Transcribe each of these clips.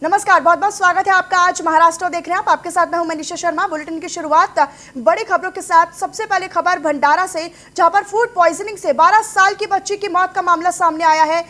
नमस्कार, बहुत बहुत स्वागत है आपका। आज महाराष्ट्र देख रहे हैं आप, आपके साथ मैं हूं मनीषा शर्मा। बुलेटिन की शुरुआत बड़ी खबरों के साथ। सबसे पहले खबर भंडारा से, जहां पर फूड पॉइजनिंग से 12 साल की बच्ची की मौत का मामला सामने आया है।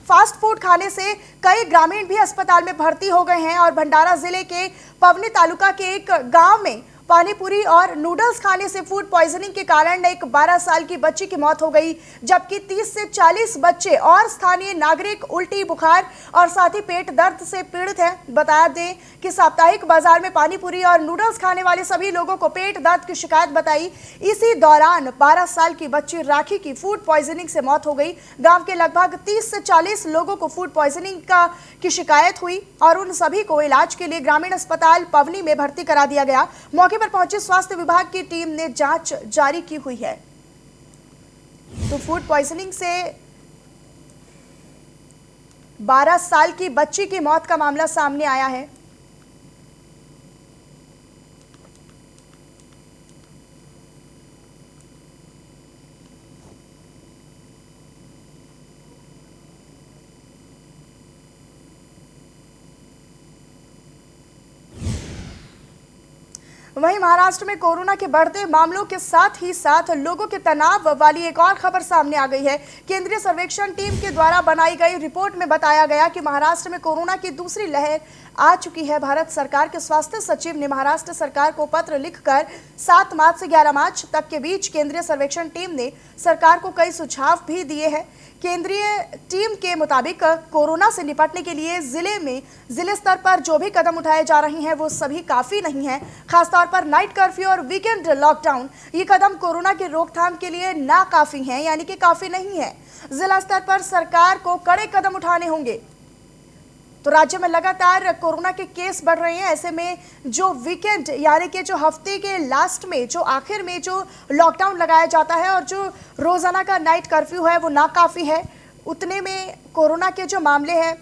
फास्ट फूड खाने से कई ग्रामीण भी अस्पताल में भर्ती हो गए हैं और भंडारा जिले के पवनी तालुका के एक गांव में पानीपुरी और नूडल्स खाने से फूड पॉइजनिंग के कारण एक 12 साल की बच्ची की मौत हो गई, जबकि 30 से 40 बच्चे और स्थानीय नागरिक उल्टी, बुखार और साथ ही पेट दर्द से पीड़ित हैं। बता दें कि साप्ताहिक बाजार में पानीपुरी और नूडल्स खाने वाले सभी लोगों को पेट दर्द की शिकायत बताई। इसी दौरान 12 साल की बच्ची राखी की फूड पॉइजनिंग से मौत हो गई। गाँव के लगभग 30 से 40 लोगों को फूड पॉइजनिंग की शिकायत हुई और उन सभी को इलाज के लिए ग्रामीण अस्पताल पवनी में भर्ती करा दिया गया। मौके पर पहुंची स्वास्थ्य विभाग की टीम ने जांच जारी की हुई है। तो फूड पॉइजनिंग से 12 साल की बच्ची की मौत का मामला सामने आया है। वहीं महाराष्ट्र में कोरोना के बढ़ते मामलों के साथ ही साथ लोगों के तनाव वाली एक और खबर सामने आ गई है। केंद्रीय सर्वेक्षण टीम के द्वारा बनाई गई रिपोर्ट में बताया गया कि महाराष्ट्र में कोरोना की दूसरी लहर आ चुकी है। भारत सरकार के स्वास्थ्य सचिव ने महाराष्ट्र सरकार को पत्र लिखकर 7 मार्च से 11 मार्च तक के बीच केंद्रीय सर्वेक्षण टीम ने सरकार को कई सुझाव भी दिए हैं। केंद्रीय टीम के मुताबिक कोरोना से निपटने के लिए जिले स्तर पर जो भी कदम उठाए जा रहे हैं वो सभी काफी नहीं है। खासतौर पर नाइट कर्फ्यू और वीकेंड लॉकडाउन, ये कदम कोरोना की रोकथाम के लिए ना काफी हैं, यानी कि काफी नहीं है। जिला स्तर पर सरकार को कड़े कदम उठाने होंगे। तो राज्य में लगातार कोरोना के केस बढ़ रहे हैं। ऐसे में जो वीकेंड यानी कि जो हफ्ते के लास्ट में, जो आखिर में जो लॉकडाउन लगाया जाता है और जो रोजाना का नाइट कर्फ्यू है वो नाकाफी है। उतने में कोरोना के जो मामले हैं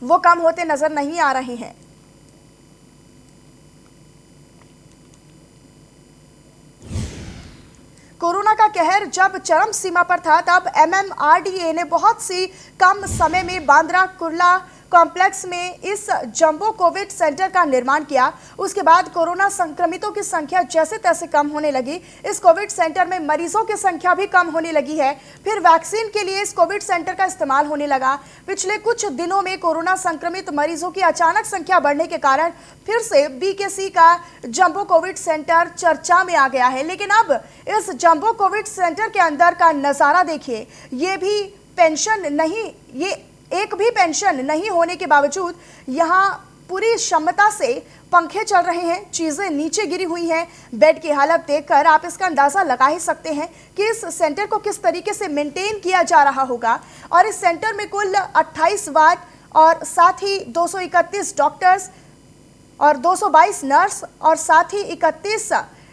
वो कम होते नजर नहीं आ रहे हैं। कोरोना का कहर जब चरम सीमा पर था तब MMRDA ने बहुत सी कम समय में बांद्रा कुर्ला कॉम्प्लेक्स में इस जंबो कोविड सेंटर का निर्माण किया। उसके बाद कोरोना संक्रमितों की संख्या जैसे तैसे कम होने लगी। इस कोविड सेंटर में मरीजों की संख्या भी कम होने लगी है। फिर वैक्सीन के लिए इस कोविड सेंटर का इस्तेमाल होने लगा। पिछले कुछ दिनों में कोरोना संक्रमित मरीजों की अचानक संख्या बढ़ने के कारण फिर से BKC का जंबो कोविड सेंटर चर्चा में आ गया है। लेकिन अब इस जंबो कोविड सेंटर के अंदर का नजारा देखिए। एक भी पेंशन नहीं होने के बावजूद यहाँ पूरी क्षमता से पंखे चल रहे हैं, चीजें नीचे गिरी हुई हैं। बेड की हालत देखकर आप इसका अंदाजा लगा ही सकते हैं कि इस सेंटर को किस तरीके से मेंटेन किया जा रहा होगा। और इस सेंटर में कुल 28 वार्ड और साथ ही 231 डॉक्टर्स और 222 नर्स और साथ ही 31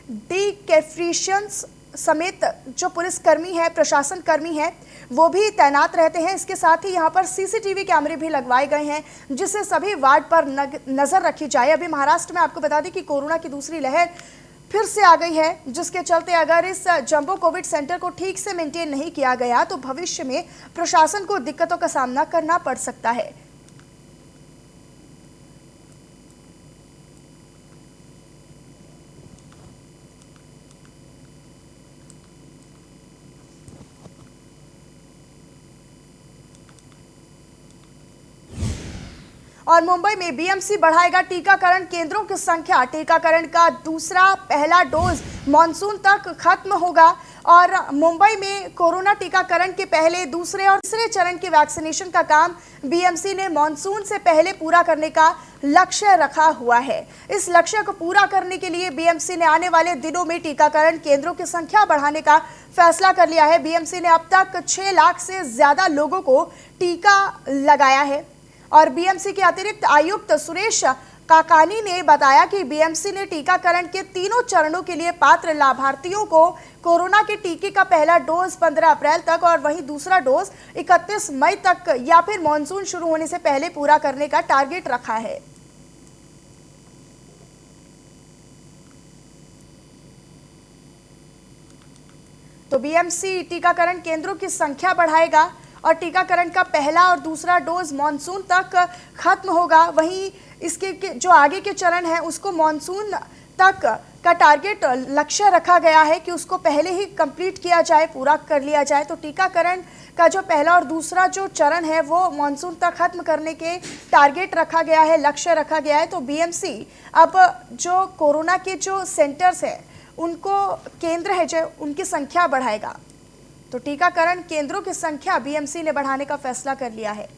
डिकेफ्रिशियंस समेत जो पुलिसकर्मी है, प्रशासन कर्मी है, वो भी तैनात रहते हैं। इसके साथ ही यहाँ पर CCTV कैमरे भी लगवाए गए हैं जिससे सभी वार्ड पर नजर रखी जाए। अभी महाराष्ट्र में आपको बता दें कि कोरोना की दूसरी लहर फिर से आ गई है, जिसके चलते अगर इस जंबो कोविड सेंटर को ठीक से मेंटेन नहीं किया गया तो भविष्य में प्रशासन को दिक्कतों का सामना करना पड़ सकता है। और मुंबई में BMC बढ़ाएगा टीकाकरण केंद्रों की संख्या। टीकाकरण का पहला डोज मॉनसून तक खत्म होगा और मुंबई में कोरोना टीकाकरण के पहले, दूसरे और तीसरे चरण की वैक्सीनेशन का काम BMC ने मॉनसून से पहले पूरा करने का लक्ष्य रखा हुआ है। इस लक्ष्य को पूरा करने के लिए BMC ने आने वाले दिनों में टीकाकरण केंद्रों की संख्या बढ़ाने का फैसला कर लिया है। BMC ने अब तक 6 लाख से ज्यादा लोगों को टीका लगाया है और BMC के अतिरिक्त आयुक्त सुरेश काकानी ने बताया कि BMC ने टीकाकरण के तीनों चरणों के लिए पात्र लाभार्थियों को कोरोना के टीके का पहला डोज 15 अप्रैल तक और वहीं दूसरा डोज 31 मई तक या फिर मॉनसून शुरू होने से पहले पूरा करने का टारगेट रखा है। तो BMC टीकाकरण केंद्रों की संख्या बढ़ाएगा और टीकाकरण का पहला और दूसरा डोज मानसून तक खत्म होगा। वहीं इसके जो आगे के चरण है उसको मानसून तक का टारगेट लक्ष्य रखा गया है कि उसको पहले ही कंप्लीट किया जाए, पूरा कर लिया जाए। तो टीकाकरण का जो पहला और दूसरा जो चरण है वो मानसून तक खत्म करने के टारगेट रखा गया है, लक्ष्य रखा गया है। तो बीएमसी अब जो कोरोना के जो सेंटर्स है उनको केंद्र है जो उनकी संख्या बढ़ाएगा। तो टीकाकरण केंद्रों की संख्या बीएमसी ने बढ़ाने का फैसला कर लिया है।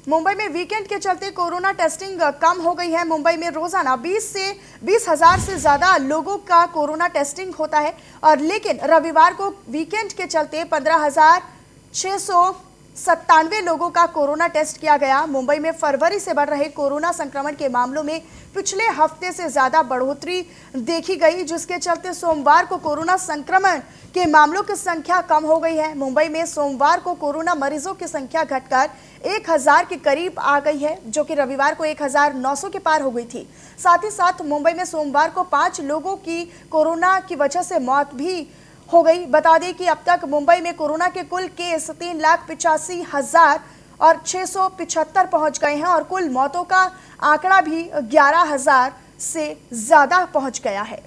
मुंबई में वीकेंड के चलते कोरोना टेस्टिंग कम हो गई है। मुंबई में रोजाना 20,000 से ज्यादा लोगों का कोरोना टेस्टिंग होता है और लेकिन रविवार को वीकेंड के चलते 15,697 लोगों का कोरोना टेस्ट किया गया। मुंबई में फरवरी से बढ़ रहे कोरोना संक्रमण के मामलों में पिछले हफ्ते से ज्यादा बढ़ोतरी देखी गई, जिसके चलते सोमवार को कोरोना संक्रमण के मामलों की संख्या कम हो गई है। मुंबई में सोमवार को कोरोना मरीजों की संख्या घटकर 1,000 के करीब आ गई है, जो कि रविवार को 1,900 के पार हो गई थी। साथ ही साथ मुंबई में सोमवार को 5 लोगों की कोरोना की वजह से मौत भी हो गई। बता दें कि अब तक मुंबई में कोरोना के कुल केस 3,85,675 पहुंच गए हैं और कुल मौतों का आंकड़ा भी 11,000 से ज्यादा पहुंच गया है।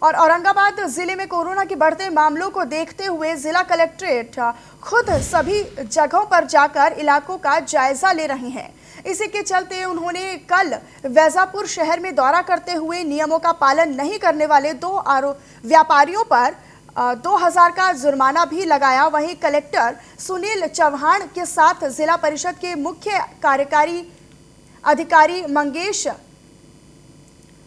और औरंगाबाद जिले में कोरोना के बढ़ते मामलों को देखते हुए जिला कलेक्ट्रेट खुद सभी जगहों पर जाकर इलाकों का जायजा ले रहे हैं। इसी के चलते उन्होंने कल वैजापुर शहर में दौरा करते हुए नियमों का पालन नहीं करने वाले 2 व्यापारियों पर 2,000 का जुर्माना भी लगाया। वहीं कलेक्टर सुनील चौहान के साथ जिला परिषद के मुख्य कार्यकारी अधिकारी मंगेश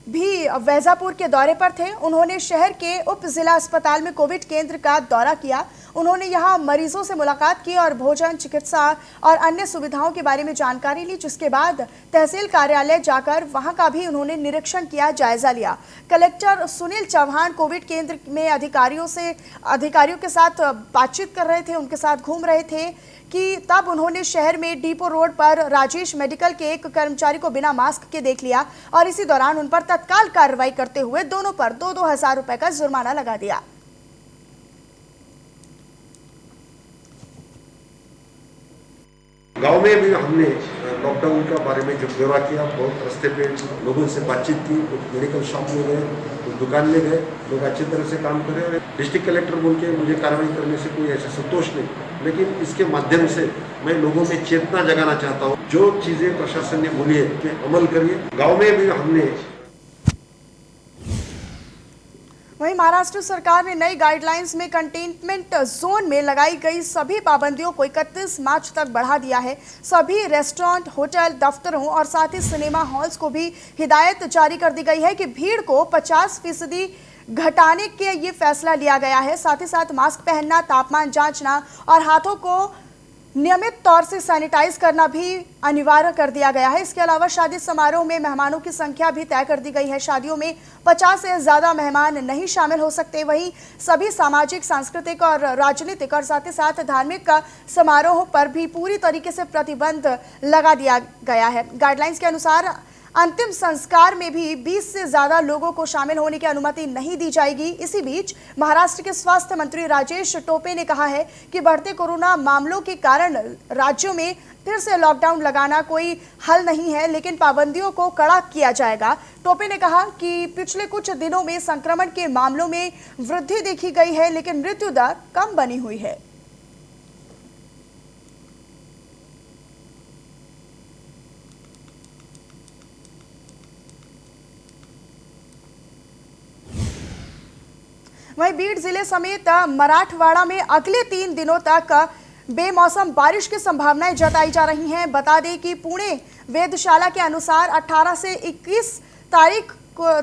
भी वैजापुर के दौरे पर थे। उन्होंने शहर के उप जिला अस्पताल में कोविड केंद्र का दौरा किया। उन्होंने यहां मरीजों से मुलाकात की और भोजन, चिकित्सा और अन्य सुविधाओं के बारे में जानकारी ली, जिसके बाद तहसील कार्यालय जाकर वहां का भी उन्होंने निरीक्षण किया, जायजा लिया। कलेक्टर सुनील चौहान कोविड केंद्र में अधिकारियों के साथ बातचीत कर रहे थे, उनके साथ घूम रहे थे कि तब उन्होंने शहर में डिपो रोड पर राजेश मेडिकल के एक कर्मचारी को बिना मास्क के देख लिया और इसी दौरान उन पर तत्काल कार्रवाई करते हुए दोनों पर 2-2 हजार रुपए का जुर्माना लगा दिया। गांव में भी हमने लॉकडाउन के बारे में जो ब्यौरा किया, बहुत रास्ते पे लोगों से बातचीत की, कुछ मेडिकल शॉप में गए, कुछ दुकान में गए, लोग अच्छी तरह से काम कर रहे हैं। डिस्ट्रिक्ट कलेक्टर बोल के मुझे कार्रवाई करने से कोई ऐसा संतोष नहीं, लेकिन इसके माध्यम से मैं लोगों में चेतना जगाना चाहता हूँ। जो चीज़ें प्रशासन ने बोली है कि अमल करिए। गाँव में भी हमने वहीं महाराष्ट्र सरकार ने नई गाइडलाइंस में कंटेनमेंट जोन में लगाई गई सभी पाबंदियों को 31 मार्च तक बढ़ा दिया है। सभी रेस्टोरेंट, होटल, दफ्तरों और साथ ही सिनेमा हॉल्स को भी हिदायत जारी कर दी गई है कि भीड़ को 50% घटाने के ये फैसला लिया गया है। साथ ही साथ मास्क पहनना, तापमान जांचना और हाथों को नियमित तौर से सैनिटाइज करना भी अनिवार्य कर दिया गया है। इसके अलावा शादी समारोह में मेहमानों की संख्या भी तय कर दी गई है। शादियों में 50 से ज्यादा मेहमान नहीं शामिल हो सकते। वहीं सभी सामाजिक, सांस्कृतिक और राजनीतिक और साथ ही साथ धार्मिक समारोह पर भी पूरी तरीके से प्रतिबंध लगा दिया गया है। गाइडलाइंस के अनुसार अंतिम संस्कार में भी 20 से ज्यादा लोगों को शामिल होने की अनुमति नहीं दी जाएगी। इसी बीच महाराष्ट्र के स्वास्थ्य मंत्री राजेश टोपे ने कहा है कि बढ़ते कोरोना मामलों के कारण राज्यों में फिर से लॉकडाउन लगाना कोई हल नहीं है, लेकिन पाबंदियों को कड़ा किया जाएगा। टोपे ने कहा कि पिछले कुछ दिनों में संक्रमण के मामलों में वृद्धि देखी गई है, लेकिन मृत्यु दर कम बनी हुई है। वहीं बीड जिले समेत मराठवाड़ा में अगले 3 दिनों तक बेमौसम बारिश की संभावनाएं जताई जा रही हैं। बता दें कि पुणे वेधशाला के अनुसार 18 से 21 तारीख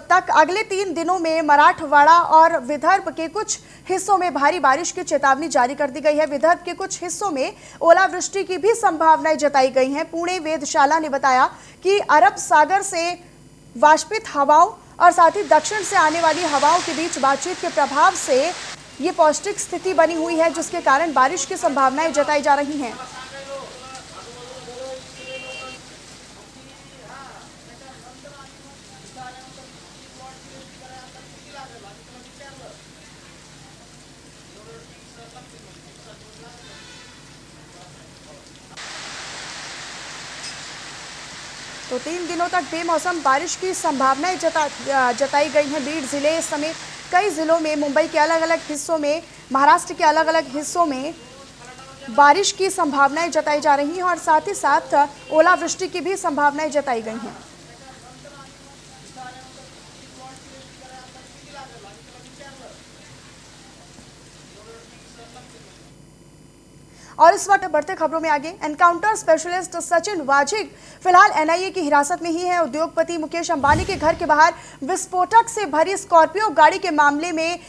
तक अगले 3 दिनों में मराठवाड़ा और विदर्भ के कुछ हिस्सों में भारी बारिश की चेतावनी जारी कर दी गई है। विदर्भ के कुछ हिस्सों में ओलावृष्टि की भी संभावनाएं जताई गई हैं। पुणे वेधशाला ने बताया कि अरब सागर से वाष्पित हवाओं और साथ ही दक्षिण से आने वाली हवाओं के बीच बातचीत के प्रभाव से ये पौष्टिक स्थिति बनी हुई है, जिसके कारण बारिश की संभावनाएं जताई जा रही हैं। तो 3 दिनों तक बेमौसम बारिश की संभावनाएं जताई गई हैं। बीड जिले समेत कई जिलों में, मुंबई के अलग अलग हिस्सों में, महाराष्ट्र के अलग अलग हिस्सों में बारिश की संभावनाएं जताई जा रही हैं और साथ ही साथ ओलावृष्टि की भी संभावनाएं जताई गई हैं। और इस वक्त बढ़ते खबरों में आगे, एनकाउंटर स्पेशलिस्ट सचिन वाजिग फिलहाल एनआईए की हिरासत में ही है। उद्योगपति मुकेश अंबानी के घर के बाहर विस्फोटक से भरी स्कॉर्पियो गाड़ी के मामले में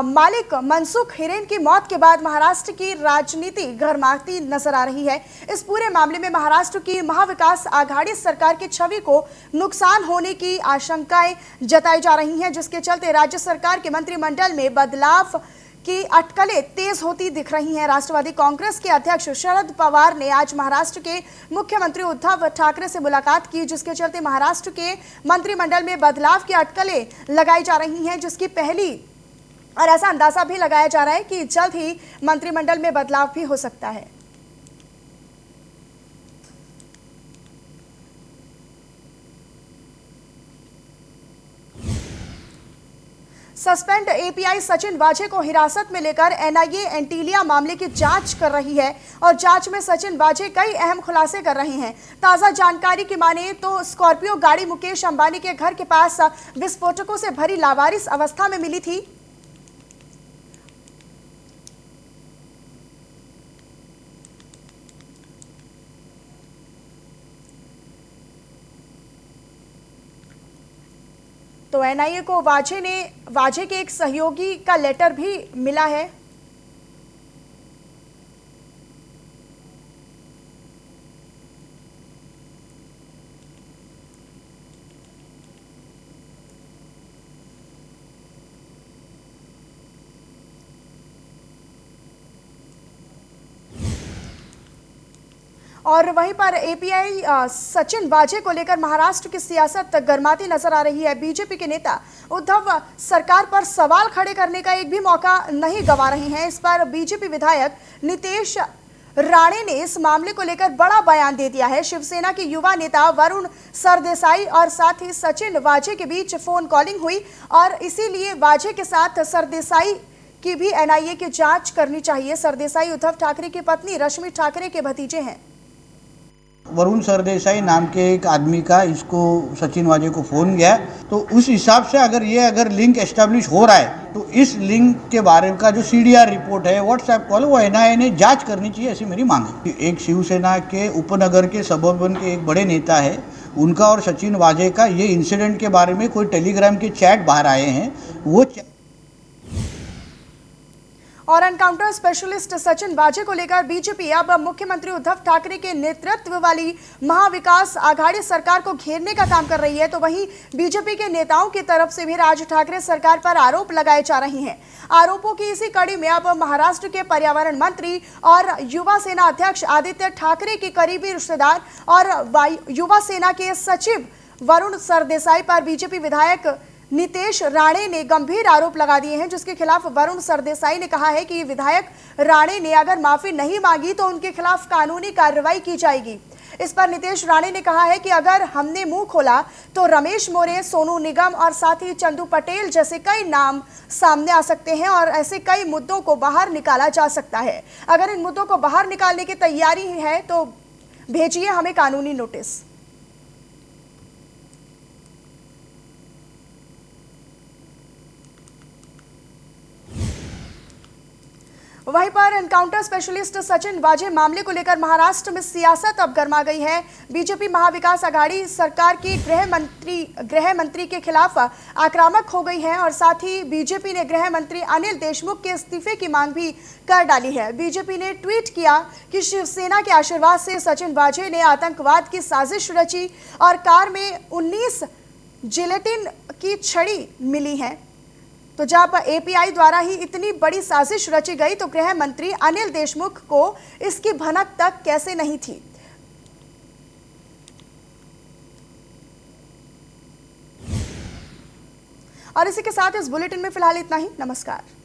मालिक मनसुख हिरेन की मौत के बाद महाराष्ट्र की राजनीति गरमाती नजर आ रही है। इस पूरे मामले में महाराष्ट्र की महाविकास आघाड़ी सरकार की छवि को नुकसान होने की आशंकाएं जताई जा रही हैं, जिसके चलते राज्य सरकार के मंत्रिमंडल में बदलाव की अटकलें तेज होती दिख रही हैं। राष्ट्रवादी कांग्रेस के अध्यक्ष शरद पवार ने आज महाराष्ट्र के मुख्यमंत्री उद्धव ठाकरे से मुलाकात की, जिसके चलते महाराष्ट्र के मंत्रिमंडल में बदलाव की अटकलें लगाई जा रही हैं, जिसकी पहली और ऐसा अंदाजा भी लगाया जा रहा है कि जल्द ही मंत्रिमंडल में बदलाव भी हो सकता है। सस्पेंड एपीआई सचिन वाजे को हिरासत में लेकर एनआईए एंटीलिया मामले की जांच कर रही है और जांच में सचिन वाजे कई अहम खुलासे कर रहे हैं। ताजा जानकारी की माने तो स्कॉर्पियो गाड़ी मुकेश अंबानी के घर के पास विस्फोटकों से भरी लावारिस अवस्था में मिली थी। तो एनआईए को वाजे के एक सहयोगी का लेटर भी मिला है। और वहीं पर एपीआई सचिन वाजे को लेकर महाराष्ट्र की सियासत गर्माती नजर आ रही है। बीजेपी के नेता उद्धव सरकार पर सवाल खड़े करने का एक भी मौका नहीं गंवा रहे हैं। इस पर बीजेपी विधायक नितेश राणे ने इस मामले को लेकर बड़ा बयान दे दिया है। शिवसेना के युवा नेता वरुण सरदेसाई और साथ ही सचिन वाजे के बीच फोन कॉलिंग हुई और इसीलिए वाजे के साथ सरदेसाई की भी एनआईए की जांच करनी चाहिए। सरदेसाई उद्धव ठाकरे की पत्नी रश्मि ठाकरे के भतीजे हैं। वरुण सरदेसाई नाम के एक आदमी का इसको सचिन वाजे को फ़ोन गया, तो उस हिसाब से अगर लिंक एस्टेब्लिश हो रहा है तो इस लिंक के बारे का जो सीडीआर रिपोर्ट है, व्हाट्सएप कॉल, वो एनआईए ने जांच करनी चाहिए, ऐसी मेरी मांग है। एक शिवसेना के उपनगर के सबर्बन के एक बड़े नेता है, उनका और सचिन वाजे का ये इंसिडेंट के बारे में कोई टेलीग्राम के चैट बाहर आए हैं। वो और एनकाउंटर स्पेशलिस्ट सचिन वाजे को लेकर बीजेपी अब मुख्यमंत्री उद्धव ठाकरे के नेतृत्व वाली महाविकास आघाड़ी सरकार को घेरने का काम कर रही है। तो वहीं बीजेपी के नेताओं की तरफ से भी राज ठाकरे सरकार पर आरोप लगाए जा रहे हैं। आरोपों की इसी कड़ी में अब महाराष्ट्र के पर्यावरण मंत्री और युवा सेना अध्यक्ष आदित्य ठाकरे के करीबी रिश्तेदार और युवा सेना के सचिव वरुण सरदेसाई पर बीजेपी विधायक नितेश राणे ने गंभीर आरोप लगा दिए हैं, जिसके खिलाफ वरुण सरदेसाई ने कहा है कि विधायक राणे ने अगर माफी नहीं मांगी तो उनके खिलाफ कानूनी कार्रवाई की जाएगी। इस पर नितेश राणे ने कहा है कि अगर हमने मुंह खोला तो रमेश मोरे, सोनू निगम और साथ ही चंदू पटेल जैसे कई नाम सामने आ सकते हैं और ऐसे कई मुद्दों को बाहर निकाला जा सकता है। अगर इन मुद्दों को बाहर निकालने की तैयारी है तो भेजिए हमें कानूनी नोटिस। वहीं पर एनकाउंटर स्पेशलिस्ट सचिन वाजे मामले को लेकर महाराष्ट्र में सियासत अब गर्मा गई है। बीजेपी महाविकास आघाड़ी सरकार की गृह मंत्री के खिलाफ आक्रामक हो गई है और साथ ही बीजेपी ने गृह मंत्री अनिल देशमुख के इस्तीफे की मांग भी कर डाली है। बीजेपी ने ट्वीट किया कि शिवसेना के आशीर्वाद से सचिन वाजे ने आतंकवाद की साजिश रची और कार में 19 जिलेटिन की छड़ी मिली है। तो जब एपीआई द्वारा ही इतनी बड़ी साजिश रची गई तो गृह मंत्री अनिल देशमुख को इसकी भनक तक कैसे नहीं थी। और इसी के साथ इस बुलेटिन में फिलहाल इतना ही। नमस्कार।